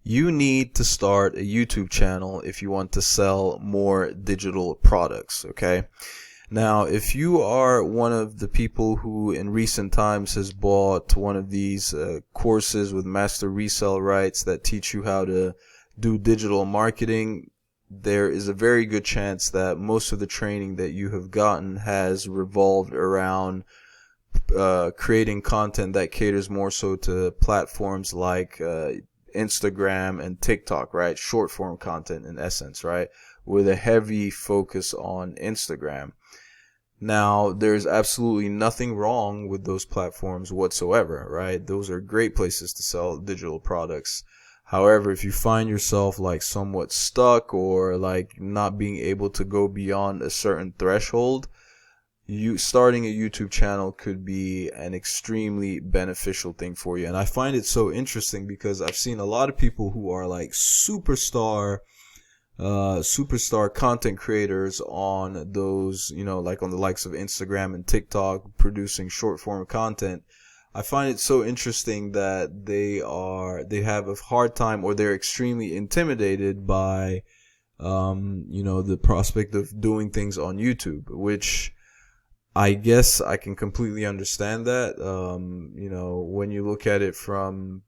You need to start a YouTube channel if you want to sell more digital products, okay? Now, if you are one of the people who in recent times has bought one of these courses with master resale rights that teach you how to do digital marketing, there is a very good chance that most of the training that you have gotten has revolved around creating content that caters more so to platforms like Instagram and TikTok, right? Short form content in essence, right? With a heavy focus on Instagram. Now, there's absolutely nothing wrong with those platforms whatsoever, right? Those are great places to sell digital products. However, if you find yourself like somewhat stuck or like not being able to go beyond a certain threshold, you starting a YouTube channel could be an extremely beneficial thing for you. And I find it so interesting because I've seen a lot of people who are like superstar content creators on those, like on the likes of Instagram and TikTok, producing short form content. I find it so interesting that they have a hard time, or they're extremely intimidated by the prospect of doing things on YouTube, which I guess I can completely understand that. When you look at it from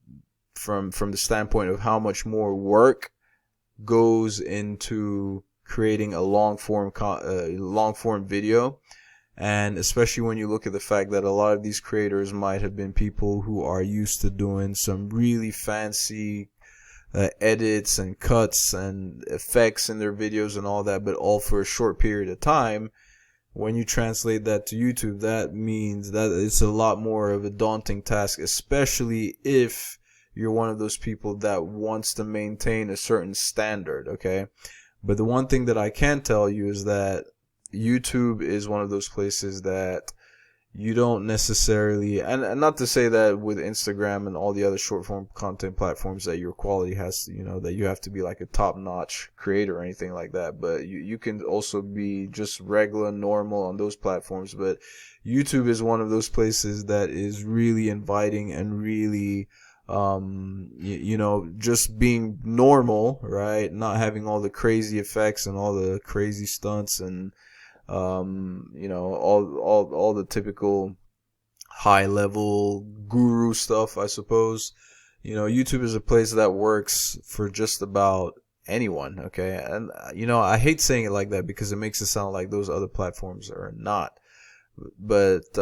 the standpoint of how much more work goes into creating a long form video, and especially when you look at the fact that a lot of these creators might have been people who are used to doing some really fancy edits and cuts and effects in their videos and all that, but all for a short period of time. When you translate that to YouTube, that means that it's a lot more of a daunting task, especially if you're one of those people that wants to maintain a certain standard, okay? But the one thing that I can tell you is that YouTube is one of those places that you don't necessarily, and not to say that with Instagram and all the other short form content platforms that your quality has to, that you have to be like a top notch creator or anything like that, but you can also be just regular, normal on those platforms. But YouTube is one of those places that is really inviting and really, just being normal, right? Not having all the crazy effects and all the crazy stunts and all the typical high level guru stuff, I suppose. YouTube is a place that works for just about anyone, okay? And I hate saying it like that because it makes it sound like those other platforms are not. But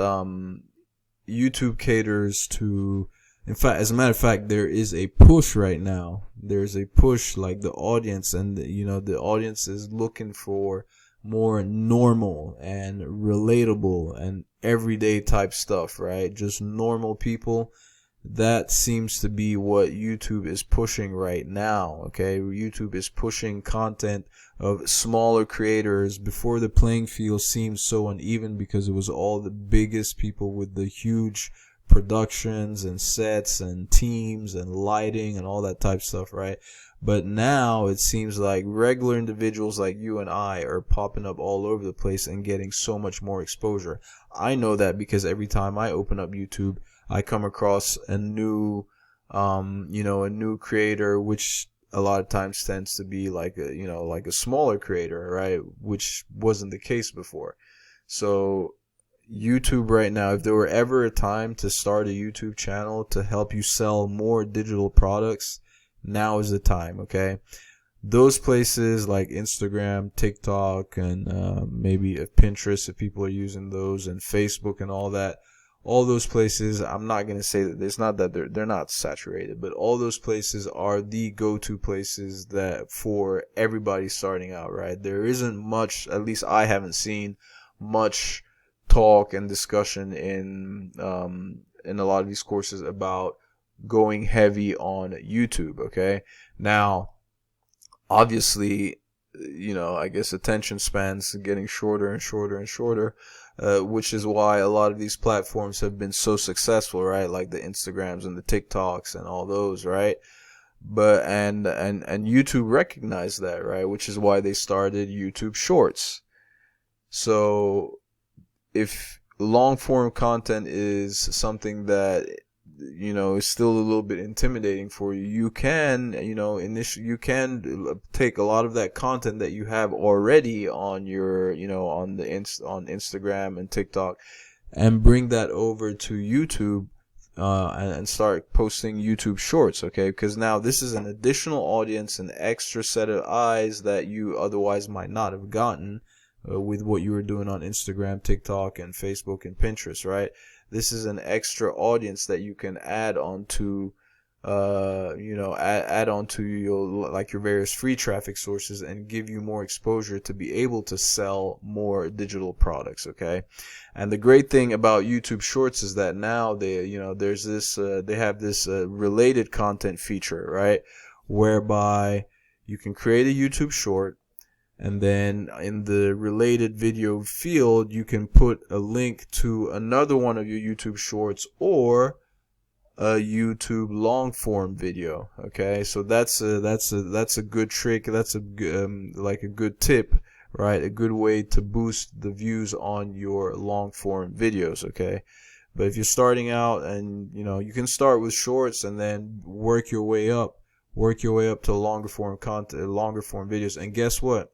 YouTube caters to, in fact, as a matter of fact, there is a push right now. There's a push, like the audience, and the audience is looking for more normal and relatable and everyday type stuff, right? Just normal people. That seems to be what YouTube is pushing right now, okay? YouTube is pushing content of smaller creators. Before, the playing field seemed so uneven because it was all the biggest people with the huge productions and sets and teams and lighting and all that type stuff, right? But now it seems like regular individuals like you and I are popping up all over the place and getting so much more exposure. I know that because every time I open up YouTube, I come across a new creator, which a lot of times tends to be like a smaller creator, right? Which wasn't the case before. So YouTube right now, if there were ever a time to start a YouTube channel to help you sell more digital products, now is the time, okay? Those places like Instagram, TikTok, and maybe Pinterest if people are using those, and Facebook and all that, all those places, I'm not going to say that it's not that they're not saturated, but all those places are the go-to places that for everybody starting out, right? There isn't much, at least I haven't seen much talk and discussion in a lot of these courses about going heavy on YouTube, okay? Now, obviously, I guess attention spans getting shorter and shorter and shorter, which is why a lot of these platforms have been so successful, right? Like the Instagrams and the TikToks and all those, right? But and YouTube recognized that, right? Which is why they started YouTube Shorts. So if long form content is something that is still a little bit intimidating for you, you can, you can take a lot of that content that you have already on your, on on Instagram and TikTok, and bring that over to YouTube, and start posting YouTube shorts, okay? Because now this is an additional audience, an extra set of eyes that you otherwise might not have gotten with what you were doing on Instagram, TikTok, and Facebook and Pinterest, right? This is an extra audience that you can add onto, add onto your various free traffic sources, and give you more exposure to be able to sell more digital products, okay? And the great thing about YouTube Shorts is that now there's this, they have this related content feature, right? Whereby you can create a YouTube short, and then in the related video field, you can put a link to another one of your YouTube shorts or a YouTube long form video. Okay, so that's a good trick. That's a like a good tip, right? A good way to boost the views on your long form videos. Okay, but if you're starting out, and you can start with shorts and then work your way up to longer form content, longer form videos. And guess what?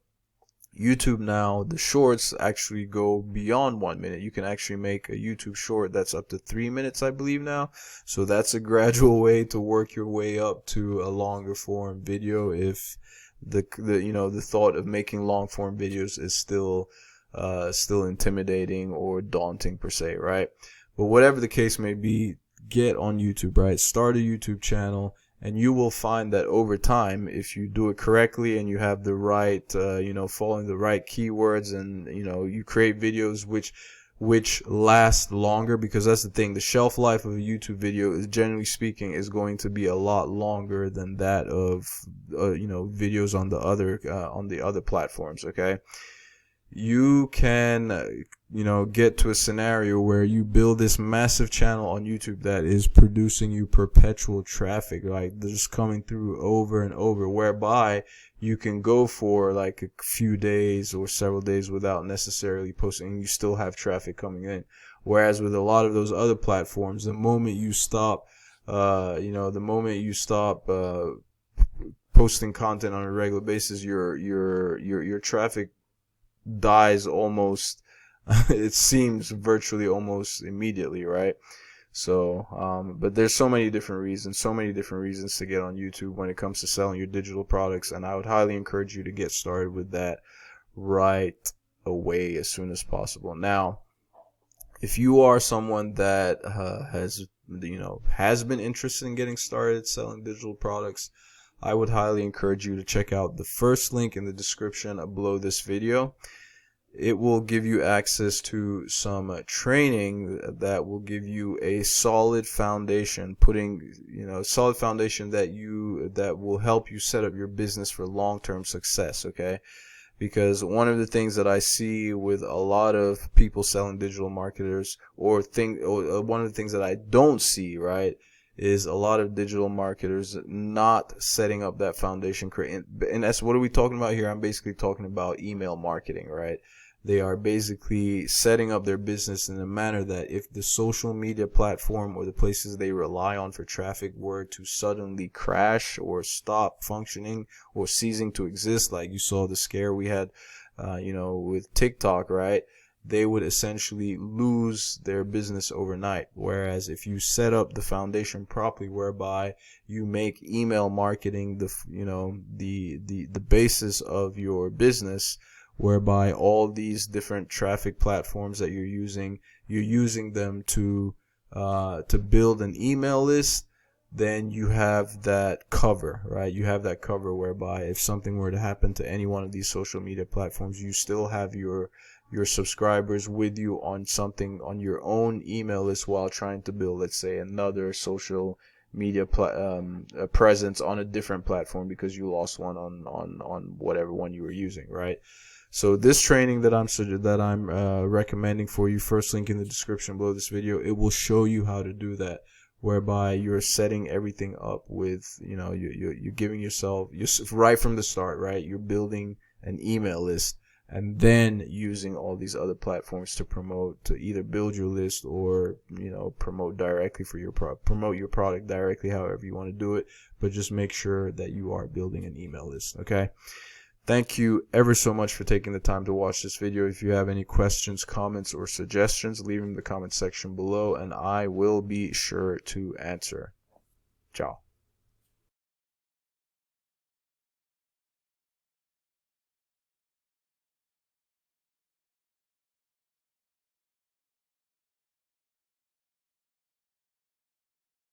YouTube now, the shorts actually go beyond 1 minute. You can actually make a YouTube short that's up to 3 minutes, I believe now. So that's a gradual way to work your way up to a longer form video if the thought of making long form videos is still intimidating or daunting per se, right? But whatever the case may be, get on YouTube, right? Start a YouTube channel. And you will find that over time, if you do it correctly and you have the right, following the right keywords, and, you create videos which last longer, because that's the thing. The shelf life of a YouTube video is, generally speaking, is going to be a lot longer than that of, videos on the other platforms. Okay. You can, get to a scenario where you build this massive channel on YouTube that is producing you perpetual traffic, like just coming through over and over, whereby you can go for like a few days or several days without necessarily posting, and you still have traffic coming in. Whereas with a lot of those other platforms, the moment you stop, posting content on a regular basis, your traffic dies almost it seems virtually almost immediately, right? So but there's so many different reasons to get on YouTube when it comes to selling your digital products, and I would highly encourage you to get started with that right away as soon as possible. Now, if you are someone that has been interested in getting started selling digital products, I would highly encourage you to check out the first link in the description below this video. It will give you access to some training that will give you a solid foundation, solid foundation that will help you set up your business for long-term success, okay? Because one of the things that I see with a lot of people selling digital marketers, or one of the things that I don't see, right, is a lot of digital marketers not setting up that foundation. And that's, what are we talking about here? I'm basically talking about email marketing, right? They are basically setting up their business in a manner that if the social media platform or the places they rely on for traffic were to suddenly crash or stop functioning or ceasing to exist, like you saw the scare we had, with TikTok, right? They would essentially lose their business overnight. Whereas if you set up the foundation properly, whereby you make email marketing the basis of your business, whereby all these different traffic platforms that you're using them to build an email list, then you have that cover, right? You have that cover whereby if something were to happen to any one of these social media platforms, you still have your subscribers with you on your own email list, while trying to build, let's say, another social media presence on a different platform because you lost one on whatever one you were using, right? So this training that I'm recommending for you, first link in the description below this video, it will show you how to do that, whereby you're setting everything up with, you're giving yourself, right from the start, right? You're building an email list and then using all these other platforms to promote, to either build your list or, you know, promote directly for your promote your product directly, however you want to do it. But just make sure that you are building an email list. Okay. Thank you ever so much for taking the time to watch this video. If you have any questions, comments, or suggestions, leave them in the comment section below, and I will be sure to answer. Ciao.